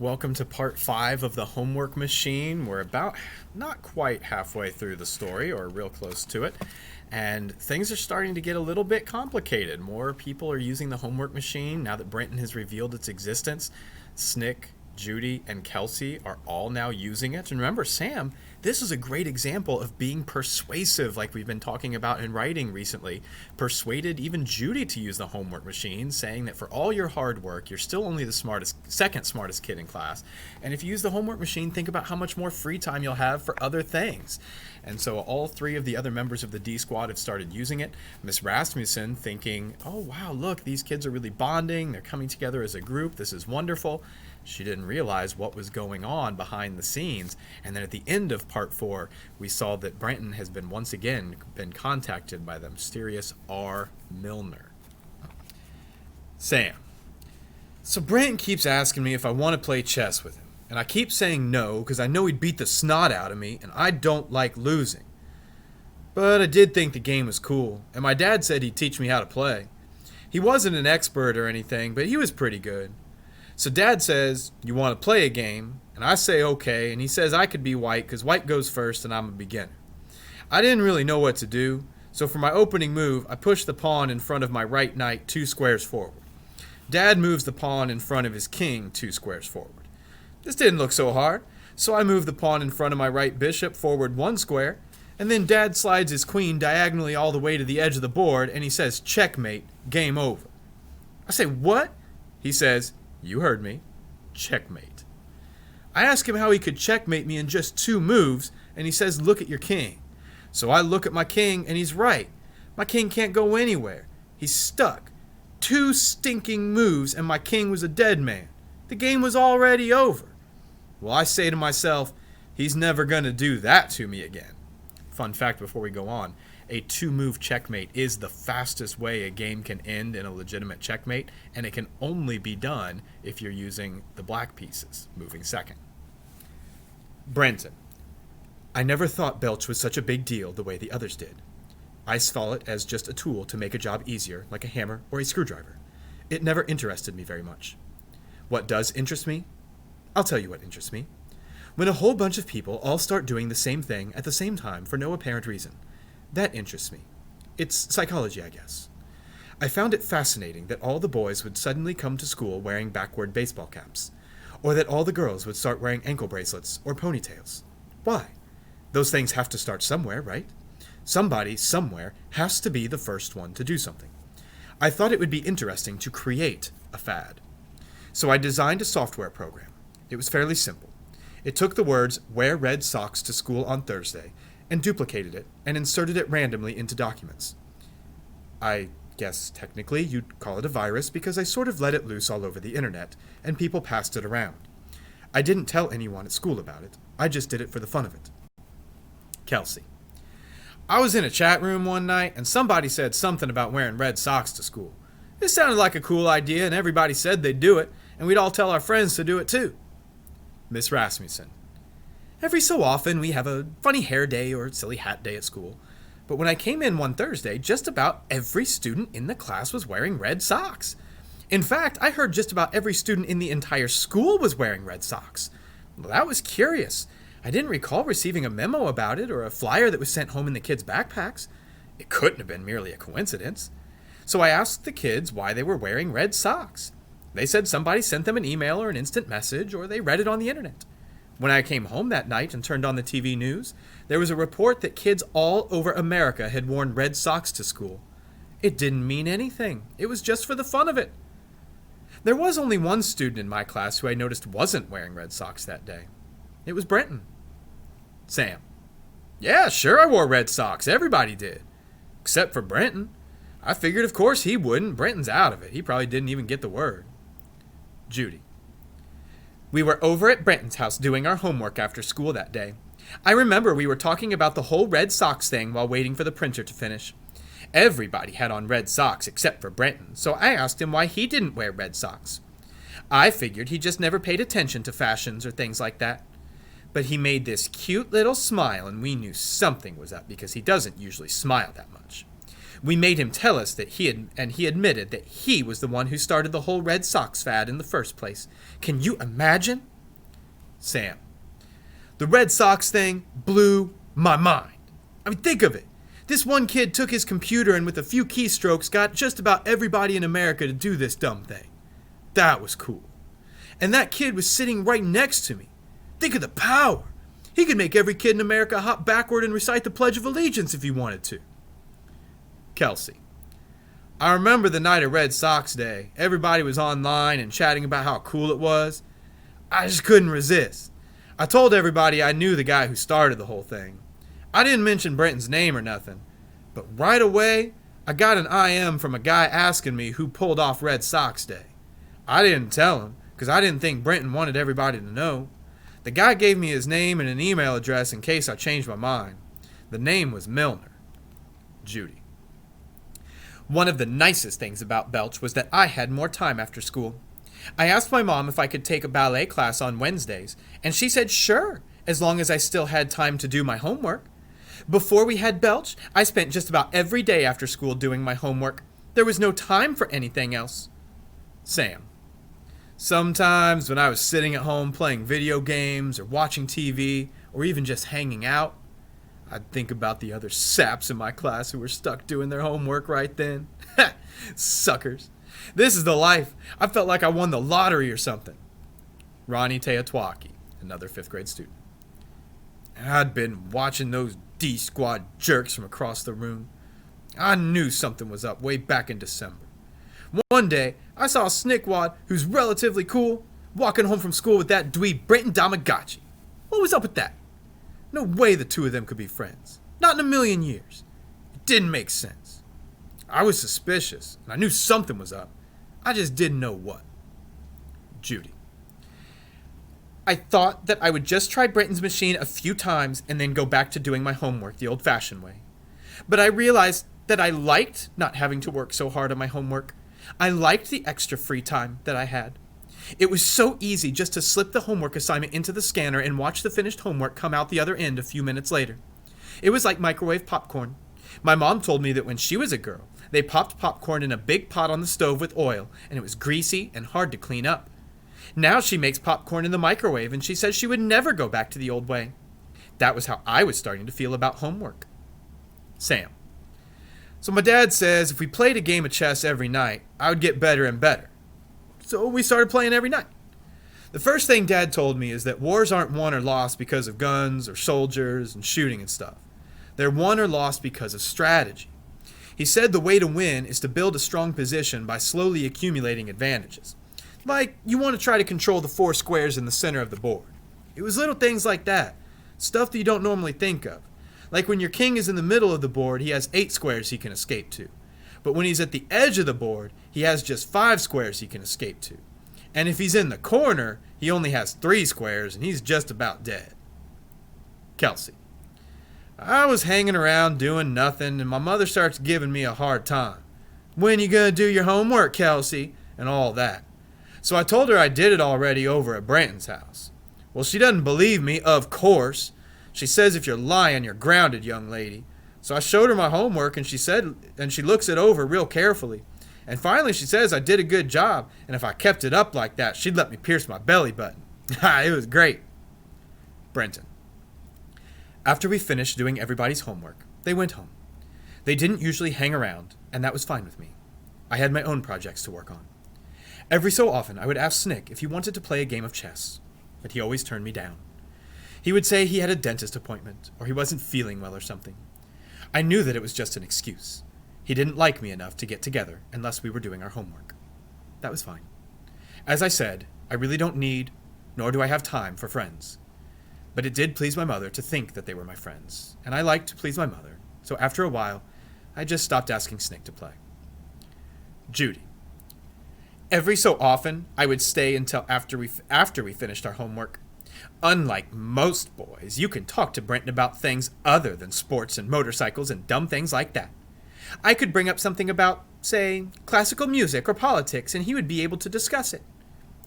Welcome to part 5 of the homework machine. We're about not quite halfway through the story, or real close to it, and things are starting to get a little bit complicated. More people are using the homework machine now that Brenton has revealed its existence. Snick, Judy, and Kelsey are all now using it. And remember, Sam, this is a great example of being persuasive, like we've been talking about in writing recently. Persuaded even Judy to use the homework machine, saying that for all your hard work, you're still only the second smartest kid in class. And if you use the homework machine, think about how much more free time you'll have for other things. And so all 3 of the other members of the D Squad have started using it. Miss Rasmussen thinking, oh wow, look, these kids are really bonding. They're coming together as a group. This is wonderful. She didn't realize what was going on behind the scenes. And then at the end of part 4, we saw that Brenton has been once again been contacted by the mysterious R. Milner. Sam. So Brenton keeps asking me if I want to play chess with him. And I keep saying no because I know he'd beat the snot out of me and I don't like losing. But I did think the game was cool, and my dad said he'd teach me how to play. He wasn't an expert or anything, but he was pretty good. So Dad says, you want to play a game? And I say okay, and he says I could be white because white goes first and I'm a beginner. I didn't really know what to do, so for my opening move, I push the pawn in front of my right knight 2 squares forward. Dad moves the pawn in front of his king 2 squares forward. This didn't look so hard, so I move the pawn in front of my right bishop forward 1 square, and then Dad slides his queen diagonally all the way to the edge of the board, and he says, checkmate, game over. I say, what? He says, you heard me, checkmate. I ask him how he could checkmate me in just 2 moves, and he says, look at your king. So I look at my king, and he's right. My king can't go anywhere. He's stuck. 2 stinking moves, and my king was a dead man. The game was already over. Well, I say to myself, he's never going to do that to me again. Fun fact before we go on, a 2-move checkmate is the fastest way a game can end in a legitimate checkmate, and it can only be done if you're using the black pieces, moving second. Brenton. I never thought Belch was such a big deal the way the others did. I saw it as just a tool to make a job easier, like a hammer or a screwdriver. It never interested me very much. What does interest me? I'll tell you what interests me. When a whole bunch of people all start doing the same thing at the same time for no apparent reason. That interests me. It's psychology, I guess. I found it fascinating that all the boys would suddenly come to school wearing backward baseball caps, or that all the girls would start wearing ankle bracelets or ponytails. Why? Those things have to start somewhere, right? Somebody, somewhere, has to be the first one to do something. I thought it would be interesting to create a fad. So I designed a software program. It was fairly simple. It took the words, wear red socks to school on Thursday, and duplicated it, and inserted it randomly into documents. I guess technically you'd call it a virus because I sort of let it loose all over the internet, and people passed it around. I didn't tell anyone at school about it. I just did it for the fun of it. Kelsey. I was in a chat room one night, and somebody said something about wearing red socks to school. It sounded like a cool idea, and everybody said they'd do it, and we'd all tell our friends to do it too. Miss Rasmussen. Every so often we have a funny hair day or silly hat day at school. But when I came in one Thursday, just about every student in the class was wearing red socks. In fact, I heard just about every student in the entire school was wearing red socks. Well, that was curious. I didn't recall receiving a memo about it or a flyer that was sent home in the kids' backpacks. It couldn't have been merely a coincidence. So I asked the kids why they were wearing red socks. They said somebody sent them an email or an instant message, or they read it on the internet. When I came home that night and turned on the TV news, there was a report that kids all over America had worn red socks to school. It didn't mean anything. It was just for the fun of it. There was only one student in my class who I noticed wasn't wearing red socks that day. It was Brenton. Sam. Yeah, sure I wore red socks. Everybody did. Except for Brenton. I figured of course he wouldn't. Brenton's out of it. He probably didn't even get the word. Judy. We were over at Brenton's house doing our homework after school that day. I remember we were talking about the whole red socks thing while waiting for the printer to finish. Everybody had on red socks except for Brenton, so I asked him why he didn't wear red socks. I figured he just never paid attention to fashions or things like that. But he made this cute little smile, and we knew something was up because he doesn't usually smile that much. We made him tell us that he admitted that he was the one who started the whole red socks fad in the first place. Can you imagine? Sam. The Red Sox thing blew my mind. I mean, think of it. This one kid took his computer and with a few keystrokes got just about everybody in America to do this dumb thing. That was cool. And that kid was sitting right next to me. Think of the power. He could make every kid in America hop backward and recite the Pledge of Allegiance if he wanted to. Kelsey. I remember the night of Red Sox Day. Everybody was online and chatting about how cool it was. I just couldn't resist. I told everybody I knew the guy who started the whole thing. I didn't mention Brenton's name or nothing. But right away, I got an IM from a guy asking me who pulled off Red Sox Day. I didn't tell him because I didn't think Brenton wanted everybody to know. The guy gave me his name and an email address in case I changed my mind. The name was Milner. Judy. One of the nicest things about Belch was that I had more time after school. I asked my mom if I could take a ballet class on Wednesdays, and she said sure, as long as I still had time to do my homework. Before we had Belch, I spent just about every day after school doing my homework. There was no time for anything else. Sam. Sometimes when I was sitting at home playing video games or watching TV or even just hanging out, I'd think about the other saps in my class who were stuck doing their homework right then. Suckers. This is the life. I felt like I won the lottery or something. Ronnie Teotwaki, another 5th grade student. I'd been watching those D-Squad jerks from across the room. I knew something was up way back in December. One day, I saw a snickwad who's relatively cool walking home from school with that dweeb Brenton Damagotchi. What was up with that? No way the two of them could be friends. Not in a million years. It didn't make sense. I was suspicious, and I knew something was up. I just didn't know what. Judy. I thought that I would just try Brenton's machine a few times and then go back to doing my homework the old-fashioned way. But I realized that I liked not having to work so hard on my homework. I liked the extra free time that I had. It was so easy just to slip the homework assignment into the scanner and watch the finished homework come out the other end a few minutes later. It was like microwave popcorn. My mom told me that when she was a girl, they popped popcorn in a big pot on the stove with oil, and it was greasy and hard to clean up. Now she makes popcorn in the microwave, and she says she would never go back to the old way. That was how I was starting to feel about homework. Sam. So my dad says if we played a game of chess every night, I would get better and better. So we started playing every night. The first thing Dad told me is that wars aren't won or lost because of guns or soldiers and shooting and stuff. They're won or lost because of strategy. He said the way to win is to build a strong position by slowly accumulating advantages. Like, you want to try to control the 4 squares in the center of the board. It was little things like that, stuff that you don't normally think of. Like when your king is in the middle of the board, he has 8 squares he can escape to. But when he's at the edge of the board, he has just 5 squares he can escape to. And if he's in the corner, he only has 3 squares and he's just about dead. Kelsey. I was hanging around doing nothing and my mother starts giving me a hard time. When you gonna do your homework, Kelsey? And all that. So I told her I did it already over at Brenton's house. Well, she doesn't believe me, of course. She says if you're lying, you're grounded, young lady. So I showed her my homework and she looks it over real carefully. And finally she says I did a good job, and if I kept it up like that, she'd let me pierce my belly button. It was great. Brenton. After we finished doing everybody's homework, they went home. They didn't usually hang around, and that was fine with me. I had my own projects to work on. Every so often, I would ask Snick if he wanted to play a game of chess, but he always turned me down. He would say he had a dentist appointment, or he wasn't feeling well or something. I knew that it was just an excuse. He didn't like me enough to get together unless we were doing our homework. That was fine. As I said, I really don't need, nor do I have time for friends. But it did please my mother to think that they were my friends, and I liked to please my mother, so after a while, I just stopped asking Snick to play. Judy. Every so often, I would stay until after we finished our homework. Unlike most boys, you can talk to Brenton about things other than sports and motorcycles and dumb things like that. I could bring up something about, say, classical music or politics, and he would be able to discuss it.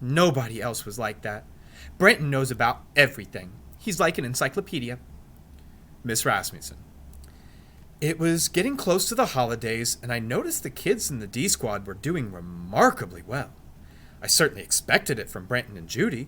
Nobody else was like that. Brenton knows about everything. He's like an encyclopedia. Miss Rasmussen. It was getting close to the holidays, and I noticed the kids in the D Squad were doing remarkably well. I certainly expected it from Brenton and Judy,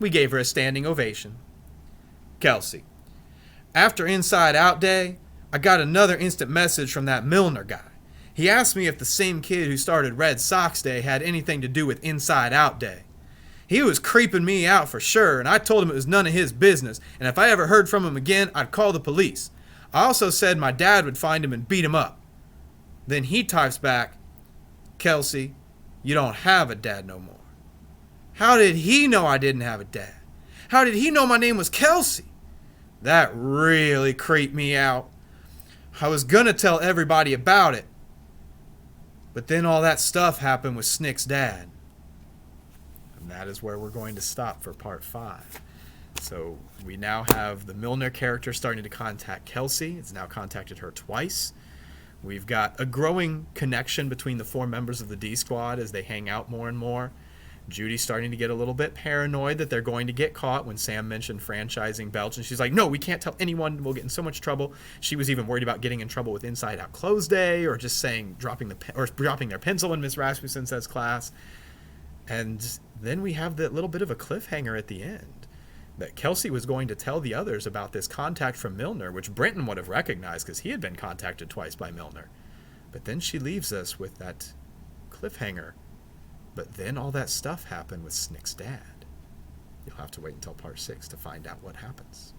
We gave her a standing ovation. Kelsey. After Inside Out Day, I got another instant message from that Milner guy. He asked me if the same kid who started Red Sox Day had anything to do with Inside Out Day. He was creeping me out for sure, and I told him it was none of his business, and if I ever heard from him again, I'd call the police. I also said my dad would find him and beat him up. Then he types back, Kelsey, you don't have a dad no more. How did he know I didn't have a dad? How did he know my name was Kelsey? That really creeped me out. I was gonna tell everybody about it, but then all that stuff happened with Snick's dad. And that is where we're going to stop for part 5. So we now have the Milner character starting to contact Kelsey. It's now contacted her twice. We've got a growing connection between the 4 members of the D Squad as they hang out more and more. Judy's starting to get a little bit paranoid that they're going to get caught when Sam mentioned franchising Belch, and she's like, no, we can't tell anyone, we'll get in so much trouble. She was even worried about getting in trouble with Inside Out Close Day, or just saying dropping their pencil in Miss Rasmussen says class. And then we have that little bit of a cliffhanger at the end, that Kelsey was going to tell the others about this contact from Milner, which Brenton would have recognized because he had been contacted twice by Milner. But then she leaves us with that cliffhanger. But then all that stuff happened with Snick's dad. You'll have to wait until part 6 to find out what happens.